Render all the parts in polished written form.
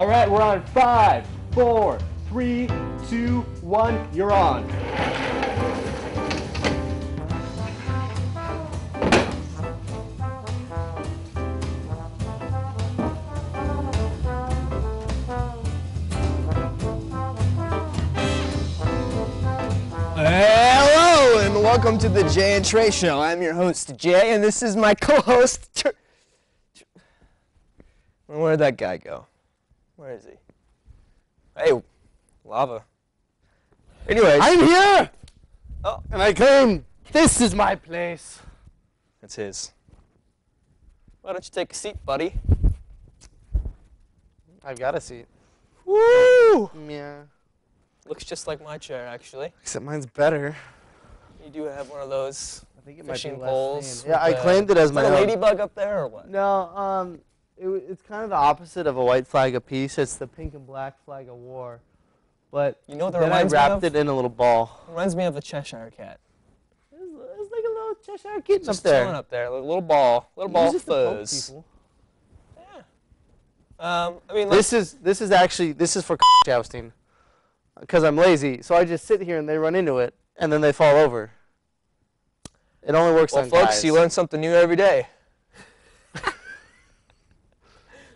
All right, we're on 5, 4, 3, 2, 1. You're on. Hello and welcome to the Jay and Trae Show. I'm your host Jay, and this is my co-host. Where'd that guy go? Where is he? Hey, lava. Anyways, I'm here! Oh, And I claim this is my place. that's his. Why don't you take a seat, buddy? I've got a seat. Woo! Yeah. Looks just like my chair, actually. Except mine's better. You do have one of those I think it fishing might be less poles. stained. Yeah, I claimed it as my Is that a own. ladybug up there or what? No, it's kind of the opposite of a white flag of peace. It's the pink and black flag of war. But You know what that then I reminds me wrapped of? it in a little ball. Reminds me of the Cheshire Cat. It's like a little Cheshire kitten Just up there. chilling up there, a little ball Use of it to poke fuzz. people. I mean, like, This is for jousting, because I'm lazy. So I just sit here and they run into it, and then they fall over. It only works well, on folks, guys. you learn something new every day.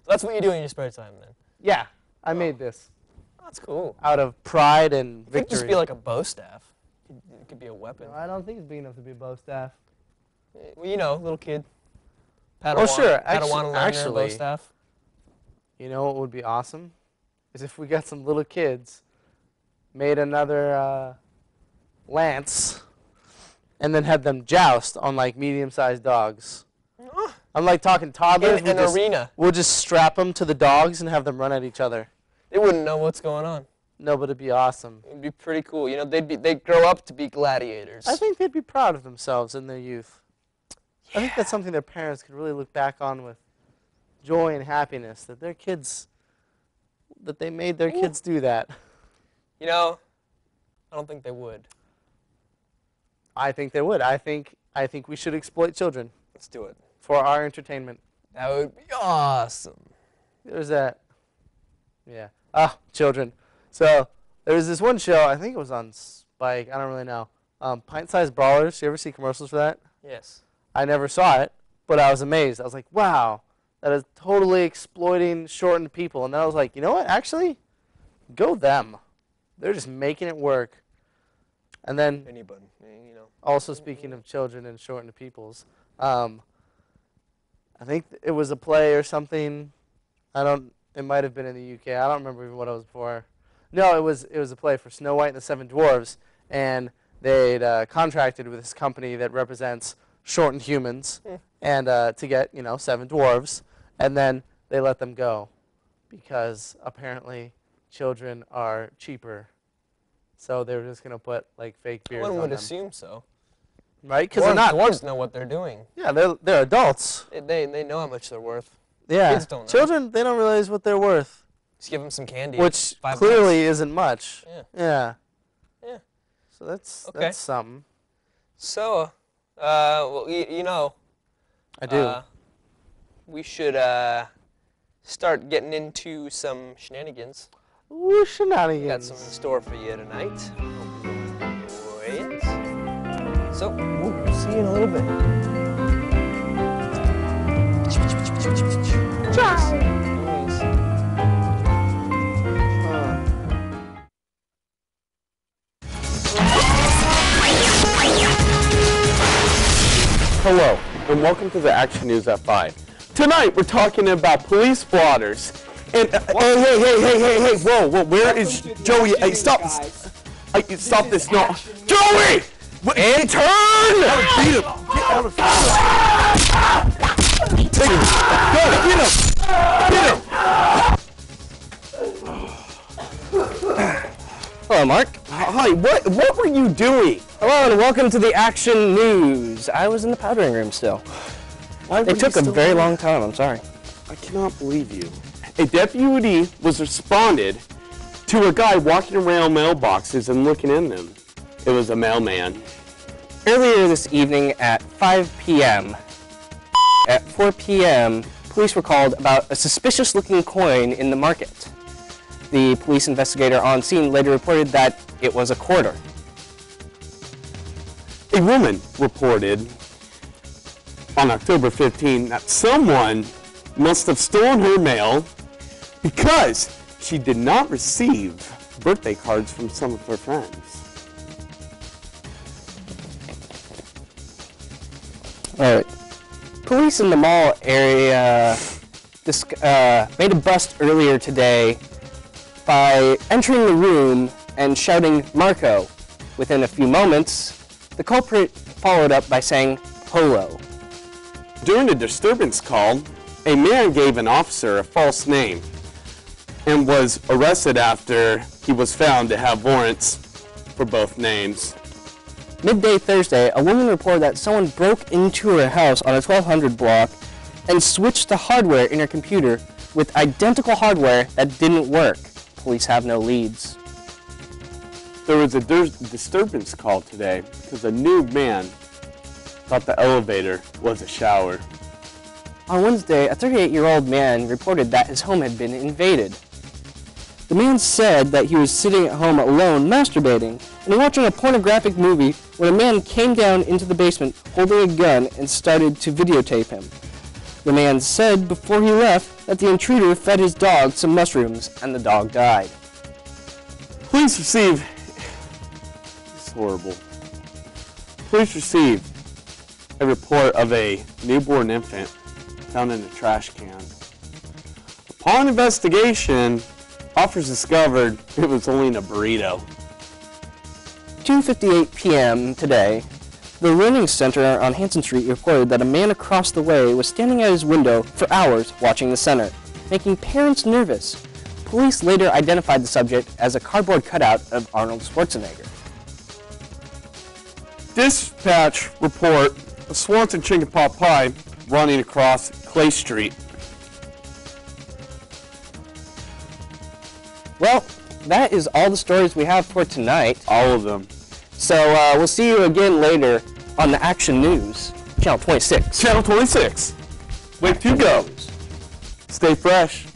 So that's what you do in your spare time, then. Yeah, I made this That's cool. out of pride and It could victory. just be like a bow staff. It could be a weapon. No, I don't think it's big enough to be a bow staff. Well, you know, little kid. Padawan, Oh, sure. Padawan learner, Actually, bow staff. you know what would be awesome? Is if we got some little kids, made another lance, and then had them joust on like medium-sized dogs. I'm like talking toddlers. In an arena. We'll just strap them to the dogs and have them run at each other. They wouldn't know what's going on. No, but it'd be awesome. It'd be pretty cool. You know, they'd grow up to be gladiators. I think they'd be proud of themselves in their youth. I think that's something their parents could really look back on with joy and happiness, that their kids, that they made their kids do that. You know, I don't think they would. I think they would. I think we should exploit children Let's do it. for our entertainment. That would be awesome. There's that. Yeah. Ah, children. So there was this one show, I think it was on Spike, I don't really know. Pint-Sized Brawlers. You ever see commercials for that? Yes. I never saw it, but I was amazed. I was like, wow, that is totally exploiting shortened people. And then I was like, you know what? Actually, go them. They're just making it work. And then, Anybody, you know. also speaking of children and shortened peoples, I think it was a play or something. It might have been in the UK. I don't remember even what it was for. No, it was a play for Snow White and the Seven Dwarfs, and they'd contracted with this company that represents shortened humans, and to get 7 dwarves, and then they let them go because apparently children are cheaper. So they were just gonna put like fake beards One on would them, assume so. right? Because they're not. Dwarves know what they're doing. Yeah, they're adults. They know how much they're worth. Yeah, Kids don't know. children, they don't realize what they're worth, Just give them some candy. which $5. clearly isn't much. Yeah. Yeah. Yeah. So that's Okay. that's something. So, well, you know. I do. We should start getting into some shenanigans. Ooh, We got shenanigans. some in store for you tonight. Hope you enjoy it. So, we'll see you in a little bit. Noise. Hello, and welcome to the Action News at 5. Tonight, we're talking about police blotters. And, hey, whoa, where is Joey? Hey, stop this. Stop this, no. Joey! Intern! Beat him. Get out of here. Take him. Go, get him. Get him. Hello, Mark. Hi, what were you doing? Hello, and welcome to the Action News. I was in the powdering room still. Why were It you took a still very there? long time, I'm sorry. I cannot believe you. A deputy was responded to a guy walking around mailboxes and looking in them. It was a mailman. Earlier this evening at 5 p.m., at 4 p.m., police were called about a suspicious-looking coin in the market. The police investigator on scene later reported that it was a quarter. A woman reported on October 15 that someone must have stolen her mail because she did not receive birthday cards from some of her friends. All right. Police in the mall area made a bust earlier today by entering the room and shouting "Marco." Within a few moments, the culprit followed up by saying "Polo." During a disturbance call, a man gave an officer a false name and was arrested after he was found to have warrants for both names. Midday Thursday, a woman reported that someone broke into her house on a 1200 block and switched the hardware in her computer with identical hardware that didn't work. Police have no leads. There was a disturbance call today because a new man thought the elevator was a shower. On Wednesday, a 38-year-old man reported that his home had been invaded. The man said that he was sitting at home alone masturbating and watching a pornographic movie when a man came down into the basement holding a gun and started to videotape him. The man said before he left that the intruder fed his dog some mushrooms and the dog died. Police received... This is horrible. Police received a report of a newborn infant found in a trash can. Upon investigation, officers discovered it was only in a burrito. 2:58 p.m. today, the Learning Center on Hanson Street reported that a man across the way was standing at his window for hours watching the center, making parents nervous. Police later identified the subject as a cardboard cutout of Arnold Schwarzenegger. Dispatch report a Swanson chicken pot pie running across Clay Street. Well, that is all the stories we have for tonight. All of them. So we'll see you again later on the Action News, Channel 26. Channel 26. Way to go. Stay fresh.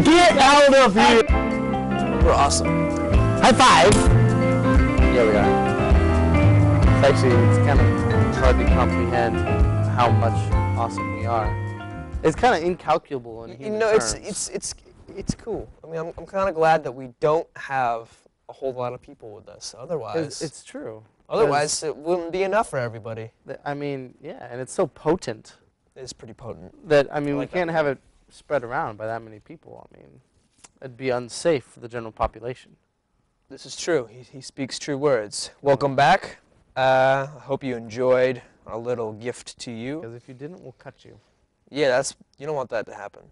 Get out of here! We're awesome. High five! Yeah, we are. It's kind of hard to comprehend how much awesome we are. It's kind of incalculable in human terms. It's cool. I mean, I'm kind of glad that we don't have a whole lot of people with us. Otherwise, It's true. otherwise it wouldn't be enough for everybody. I mean, yeah, and it's so potent It's pretty potent. that, I mean, I like we that can't word. have it spread around by that many people. I mean, it'd be unsafe for the general population. This is true. He speaks true words. Welcome back. I hope you enjoyed our little gift to you. Because if you didn't, we'll cut you. Yeah, you don't want that to happen.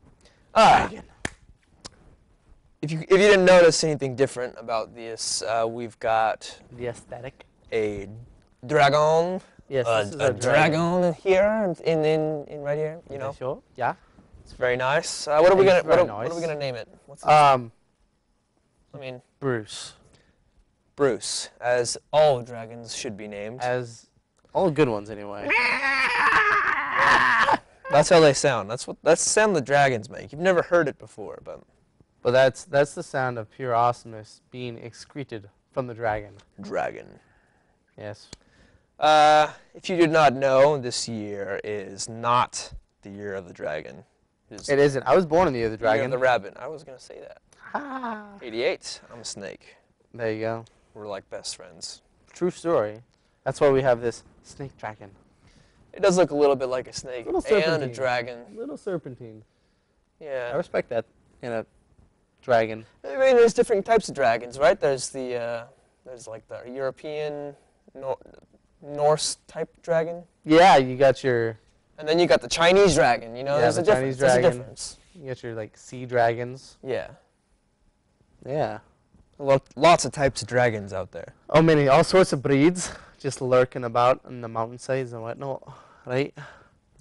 If you didn't notice anything different about this, we've got The aesthetic. a dragon. Yes, this is a dragon here in right here. You know, Sure. Yeah. it's very nice. What are we It's gonna very what are we nice. gonna name it? What's Um, I mean, Bruce, Bruce, as all dragons should be named. as all good ones anyway. That's how they sound. That's the sound the dragons make. You've never heard it before, but But that's the sound of pure awesomeness being excreted from the dragon. dragon. Yes. If you did not know, this year is not the year of the dragon. It is It isn't. I was born in the year of the the year dragon. of the rabbit. I was gonna say that. Ah. 88. I'm a snake. There you go. We're like best friends. True story. That's why we have this snake dragon. It does look a little bit like a snake Little and a serpentine. dragon. Little serpentine. I Yeah. respect that in a dragon. I mean, there's different types of dragons, right? There's there's like the European Norse type dragon, Yeah, you got your and then you got the Chinese dragon. You know, Yeah, there's the a difference. Chinese There's a dragon. difference. like sea dragons. Yeah. Yeah. Lots of types of dragons out there. Oh, all sorts of breeds just lurking about on the mountainsides and whatnot, right?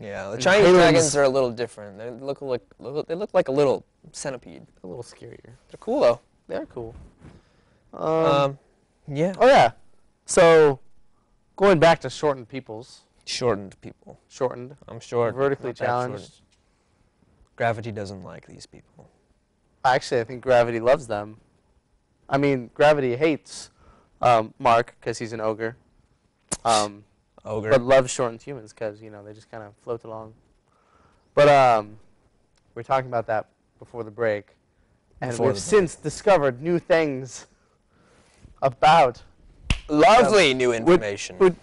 Yeah, the And Chinese Highlands- dragons are a little different. They look like a little centipede. A little scarier. They're cool though. They're cool. Yeah. Oh yeah, So, going back to shortened peoples, Shortened people. shortened, I'm short. vertically not that challenged. short. Gravity doesn't like these people. Actually, I think gravity loves them. I mean, gravity hates Mark because he's an ogre, Ogre. but loves shortened humans because they just kind of float along. But we were talking about that before the break, and Before we've the since discovered new things about. Lovely new information.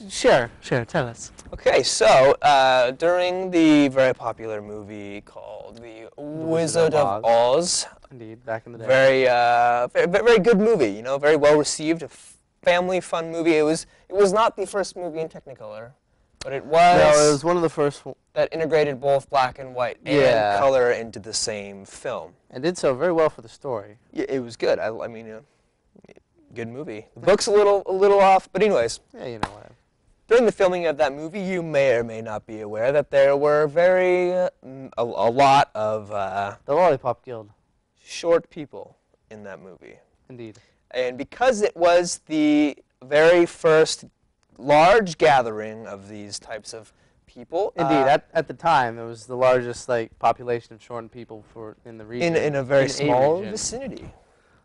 Share, tell us. Okay, so during the very popular movie called The Wizard of Oz, Indeed, back in the day. very good movie. Very well received, a family fun movie. It was not the first movie in Technicolor, but it was. No, it was one of the first. That integrated both black and white and color into the same film. And did so very well for the story. Yeah, it was good. I mean, good movie. The book's a little off, but anyways. Yeah, whatever. During the filming of that movie, you may or may not be aware that there were a lot of The Lollipop Guild. short people in that movie. Indeed. And because it was the very first large gathering of these types of people. Indeed, at the time, it was the largest population of shortened people in the region. In a very small region. vicinity.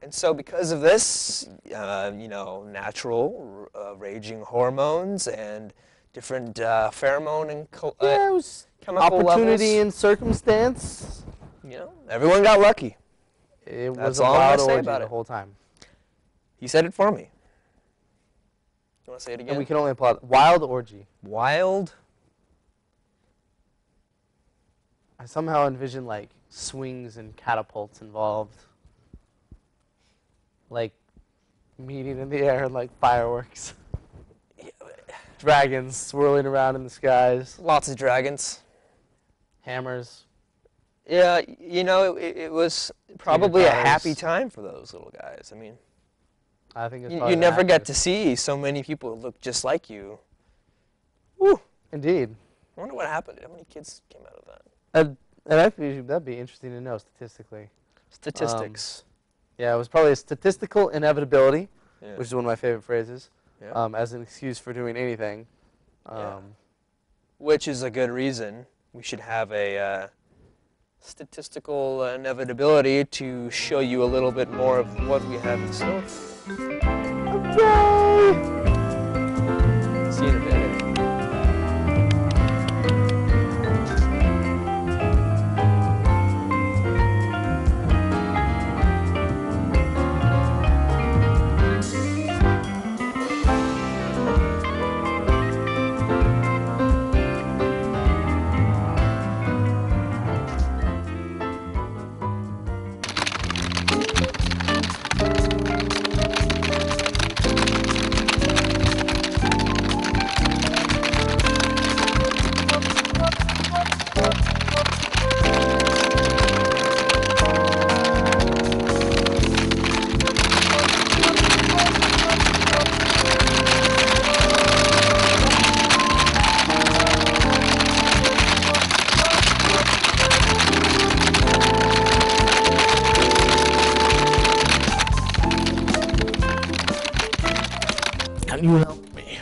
And so because of this, natural raging hormones and different pheromone and it was chemical opportunity levels, and circumstance. everyone got lucky. It was That's a all I'm wild gonna say orgy about the it. whole time. He said it for me. You want to say it again? And we can only applaud. Wild orgy. Wild. I somehow envision swings and catapults involved. Meeting in the air like fireworks. Dragons swirling around in the skies. Lots of dragons. Hammers. Yeah, it was probably a powders. happy time for those little guys. I mean, I think it's you probably never get to active. see so many people who look just like you. Woo! Indeed. I wonder what happened. How many kids came out of that? That'd be interesting to know statistically. Statistics. Yeah, it was probably a statistical inevitability, Yeah. which is one of my favorite phrases, Yeah. as an excuse for doing anything. Yeah. Which is a good reason we should have a statistical inevitability to show you a little bit more of what we have in store. See you in a minute. Can you help me?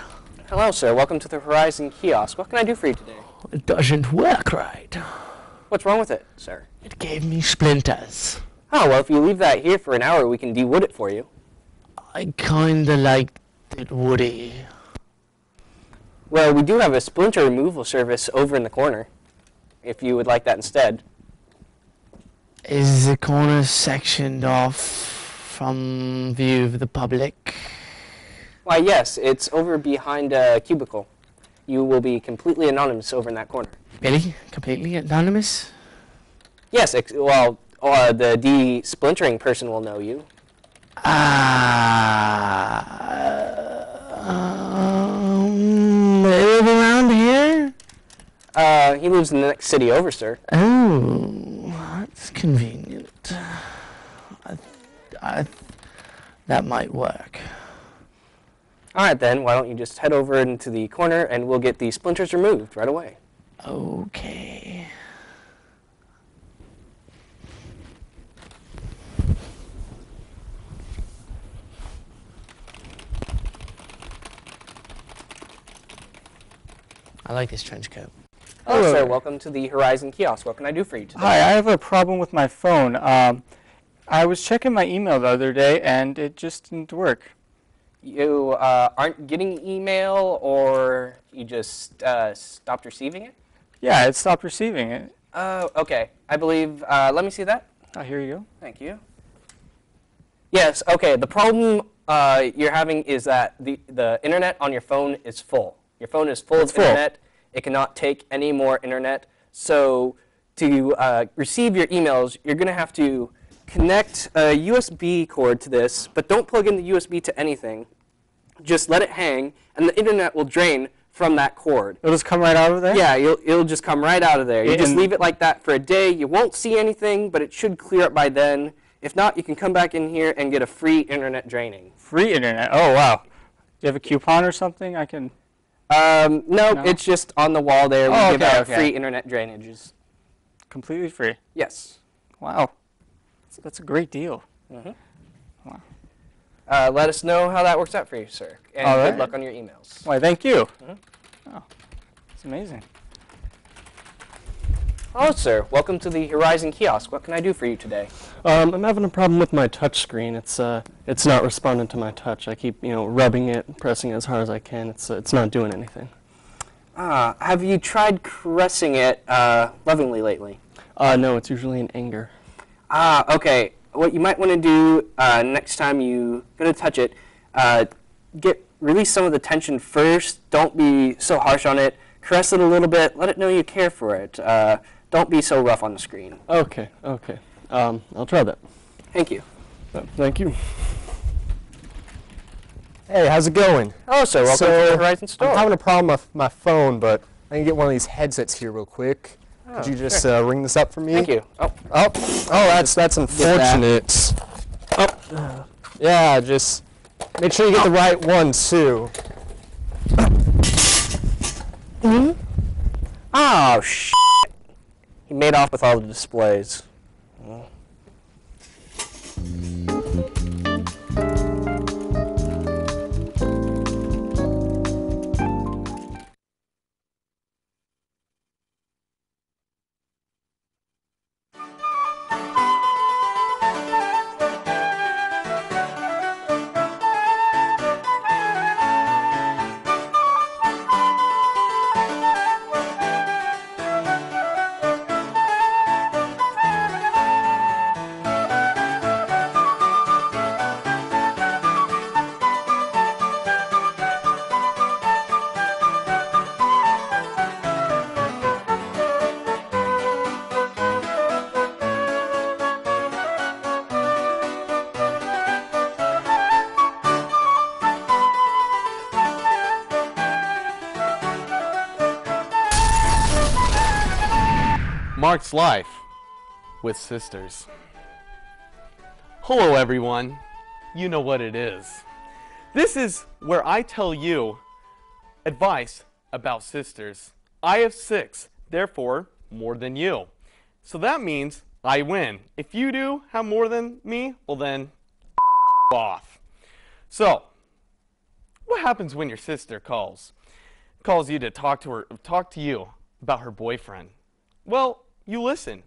Hello, sir. Welcome to the Horizon Kiosk. What can I do for you today? It doesn't work right. What's wrong with it, sir? It gave me splinters. Oh, well, if you leave that here for an hour, we can de-wood it for you. I kinda liked it woody. Well, we do have a splinter removal service over in the corner, if you would like that instead. Is the corner sectioned off from view of the public? Why, yes, it's over behind a cubicle. You will be completely anonymous over in that corner. Really? Completely anonymous? Yes, the de-splintering person will know you. Live around here? He lives in the next city over, sir. Oh, that's convenient. That might work. All right, then, why don't you just head over into the corner and we'll get the splinters removed right away. Okay. I like this trench coat. Hello, sir. Welcome to the Horizon Kiosk. What can I do for you today? Hi, I have a problem with my phone. I was checking my email the other day, and it just didn't work. You aren't getting email, or you just stopped receiving it? Yeah, it stopped receiving it. Okay. I believe, let me see that. Oh, here you go. Thank you. Yes, okay. The problem you're having is that the internet on your phone is full. Your phone is full of internet. It cannot take any more internet. So to receive your emails, you're going to have to connect a USB cord to this, but don't plug in the USB to anything. Just let it hang, and the internet will drain from that cord. It'll just come right out of there? Yeah, it'll just come right out of there. You just leave it like that for a day. You won't see anything, but it should clear up by then. If not, you can come back in here and get a free internet draining. Free internet? Oh, wow. Do you have a coupon or something I can... No, it's just on the wall there. We give out okay. free internet drainages. Completely free? Yes. Wow. That's a great deal. Mm-hmm. Wow. Let us know how that works out for you, sir. And All right. good luck on your emails. Why, thank you. Mhm. Oh, it's amazing. Hello, sir. Welcome to the Horizon Kiosk. What can I do for you today? I'm having a problem with my touch screen. It's not responding to my touch. I keep, rubbing it, pressing it as hard as I can. It's not doing anything. Have you tried caressing it lovingly lately? No, it's usually in anger. Okay. What you might want to do next time you go to touch it, release some of the tension first. Don't be so harsh on it. Caress it a little bit. Let it know you care for it. Don't be so rough on the screen. Okay. I'll try that. Thank you. Thank you. Hey, how's it going? Hello, sir. Welcome to the Horizon store. I'm having a problem with my phone, but I can get one of these headsets here real quick. Could you just ring this up for me? Thank you. Oh, that's unfortunate. Oh, yeah, just make sure you get the right one too. Oh, shit. He made off with all the displays. Mark's life with sisters. Hello everyone, you know what it is. This is where I tell you advice about sisters. I have 6, therefore more than you. So that means I win. If you do have more than me, well then off. So, what happens when your sister calls you to talk to you about her boyfriend? Well, you listen.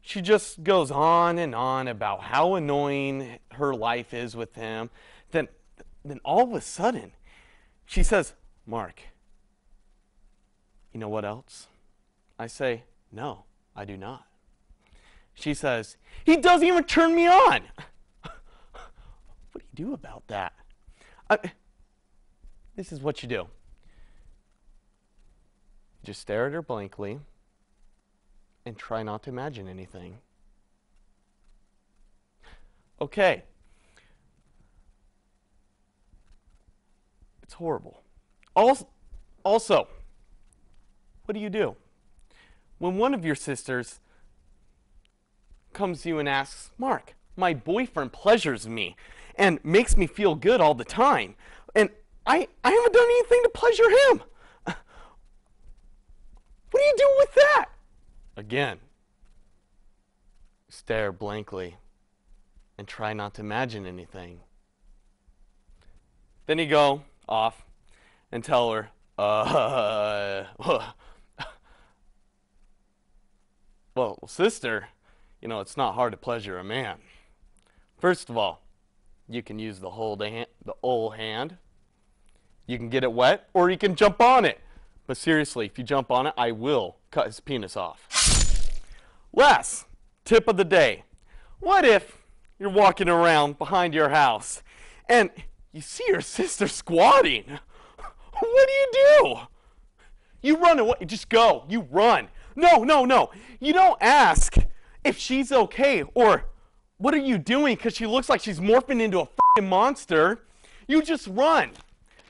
She just goes on and on about how annoying her life is with him. Then all of a sudden, she says, Mark, you know what else? I say, no, I do not. She says, he doesn't even turn me on. What do you do about that? This is what you do. Just stare at her blankly and try not to imagine anything. Okay. It's horrible. Also, what do you do? When one of your sisters comes to you and asks, Mark, my boyfriend pleasures me and makes me feel good all the time, and I haven't done anything to pleasure him. What do you do with that? Again, stare blankly and try not to imagine anything. Then you go off and tell her, Well, sister, it's not hard to pleasure a man. First of all, you can use the whole hand. You can get it wet, or you can jump on it. But seriously, if you jump on it, I will cut his penis off. Last tip of the day. What if you're walking around behind your house and you see your sister squatting? What do? You run away. Just go. You run. No. You don't ask if she's okay or what are you doing because she looks like she's morphing into a f***ing monster. You just run.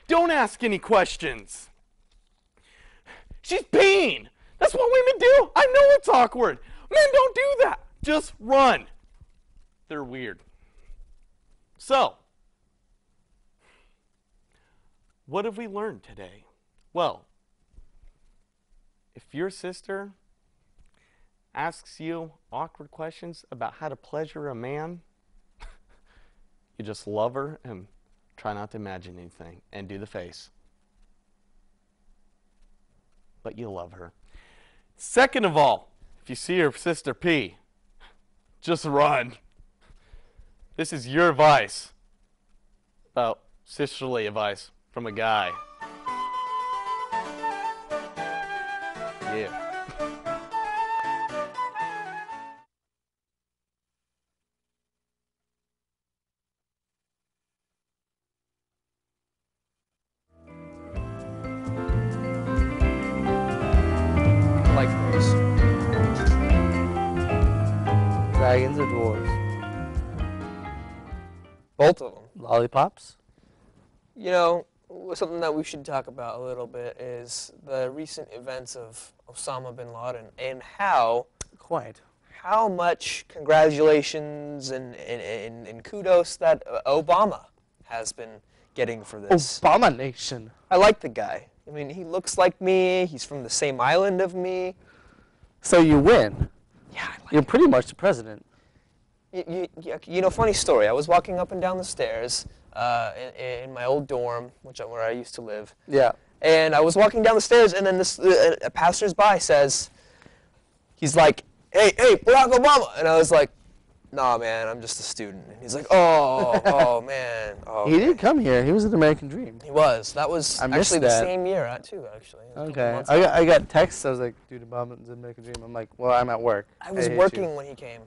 Don't ask any questions. She's peeing. That's what women do. I know it's awkward. Men don't do that. Just run. They're weird. So, what have we learned today? Well, if your sister asks you awkward questions about how to pleasure a man, you just love her and try not to imagine anything and do the face. But you love her. Second of all, if you see your sister pee, just run. This is your advice about sisterly advice from a guy. Yeah. Like those. Dragons or dwarves? Both of them. Lollipops? Something that we should talk about a little bit is the recent events of Osama Bin Laden and how Quite. much congratulations and kudos that Obama has been getting for this. Obama Nation. I like the guy. I mean, he looks like me. He's from the same island of me. So you win. Yeah, I like You're pretty much the president. Funny story. I was walking up and down the stairs in my old dorm, where I used to live. Yeah. And I was walking down the stairs, and then this a passersby says, he's like, hey, Barack Obama. And I was like, nah, man, I'm just a student. And he's like, oh, man. Oh, He did come here. He was an American Dream. He was. That was I missed actually the that. same year, too, actually. It was a couple Okay. months I got texts. I was like, dude, Obama's an American Dream. I'm like, well, I'm at work. I was hate working you. when he came.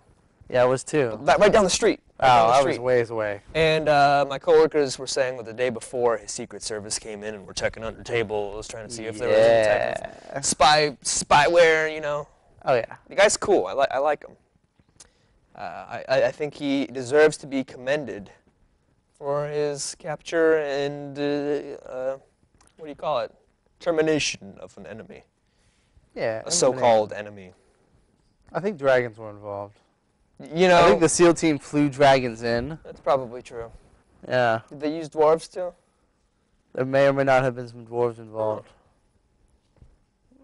Yeah, I was too. Right down the street. Oh, I was ways away. And my coworkers were saying that the day before his Secret Service came in and were checking under tables, trying to see if there was any type of spyware, Oh, yeah. The guy's cool. I like him. I think he deserves to be commended for his capture and, what do you call it? Termination of an enemy. Yeah. A so-called enemy. I think dragons were involved. I I think the SEAL team flew dragons in. that's probably true. Yeah. Did they use dwarves too? There may or may not have been some dwarves involved.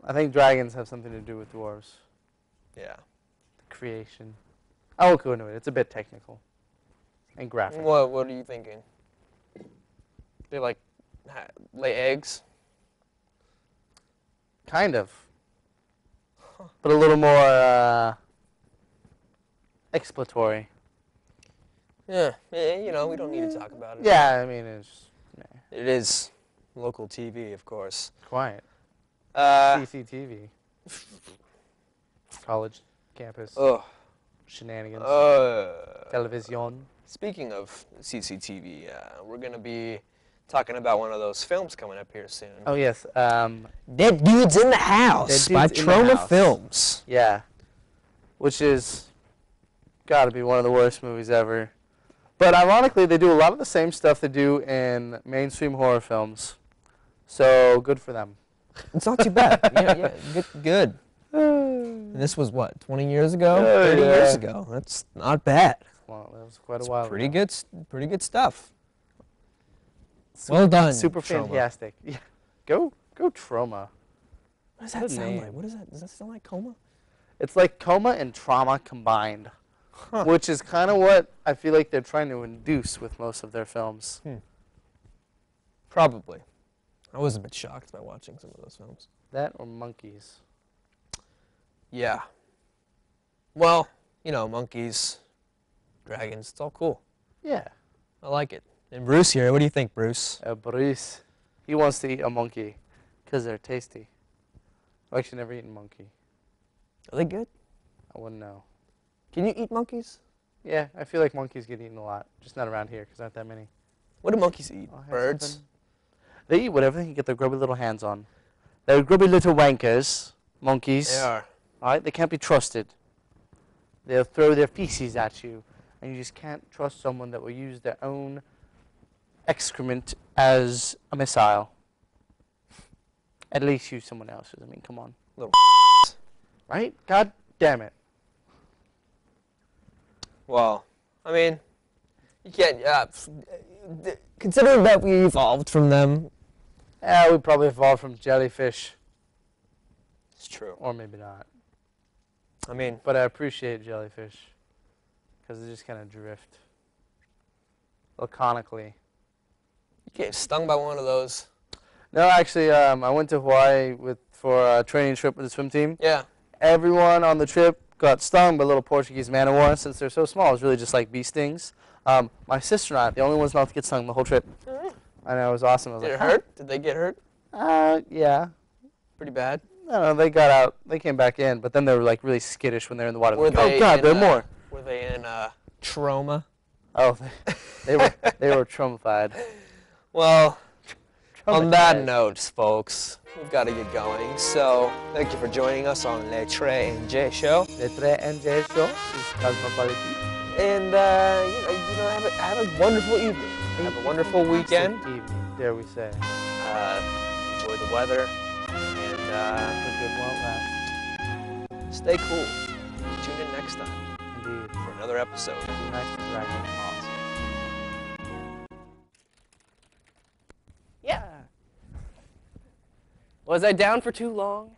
I think dragons have something to do with dwarves. Yeah. Creation. I won't go into it. It's a bit technical and graphic. What are you thinking? They lay eggs? Kind of. But a little more exploratory. Yeah. We don't need to talk about it. Yeah, I mean, it's It is local TV, of course. quiet. Uh, CCTV. College campus. ugh. Shenanigans. Uh, Television. Speaking of CCTV, we're going to be talking about one of those films coming up here soon. Oh, yes. Dead Dudes in the House Dead by Dudes in the Troma House. Films. Yeah. Which is got to be one of the worst movies ever. But ironically, they do a lot of the same stuff they do in mainstream horror films. So good for them. It's not too bad. yeah, good. And this was what, 20 years ago? 30 yeah. years ago. That's not bad. Well, that was quite a while Pretty ago. good stuff. Well done. Super Troma. fantastic. Yeah. Go Trauma. What does that Good sound name. like? What is that? Does that sound like coma? It's like coma and trauma combined, which is kind of what I feel like they're trying to induce with most of their films. Probably. I was a bit shocked by watching some of those films. That or monkeys? Yeah. Well, you know, monkeys, dragons, it's all cool. Yeah. I like it. And Bruce here, what do you think, Bruce? Bruce, he wants to eat a monkey because they're tasty. I've actually never eaten monkey. Are they good? I wouldn't know. Can you eat monkeys? Yeah, I feel like monkeys get eaten a lot, just not around here because there aren't that many. What do monkeys eat? I'll have Birds? something. They eat whatever they can get their grubby little hands on. They're grubby little wankers, monkeys. They are. All right, they can't be trusted. They'll throw their feces at you, and you just can't trust someone that will use their own excrement as a missile. At least use someone else's. I mean, come on. Little Right? God damn it. Well, I mean, you can't, considering that we evolved from them. Yeah, we probably evolved from jellyfish, It's true. or maybe not. I mean, But I appreciate jellyfish because they just kind of drift laconically. you get stung by one of those. No, actually, I went to Hawaii for a training trip with the swim team. Yeah. Everyone on the trip got stung by little Portuguese man o' war. Since they're so small, it's really just like bee stings. My sister and I, the only ones not to get stung the whole trip. I know, it was awesome. I was Did like, it hurt? Did they get hurt? Yeah. Pretty bad. I don't know, they got out, they came back in, but then they were like really skittish when they're in the water. Were Like, oh they God, in, there are more. Were they in trauma? Oh, they were traumatized. Well, on that Traumatized. note, folks, we've got to get going. So, thank you for joining us on Le Trey and Jay show. The Trey and Jay show is Cosmopolitan. And have a wonderful evening. Have a wonderful weekend. Evening, dare we say. Enjoy the weather. And A good one last. stay cool. Tune in next time Indeed. for another episode. Be nice to Dragon. Awesome. Yeah. Was I down for too long?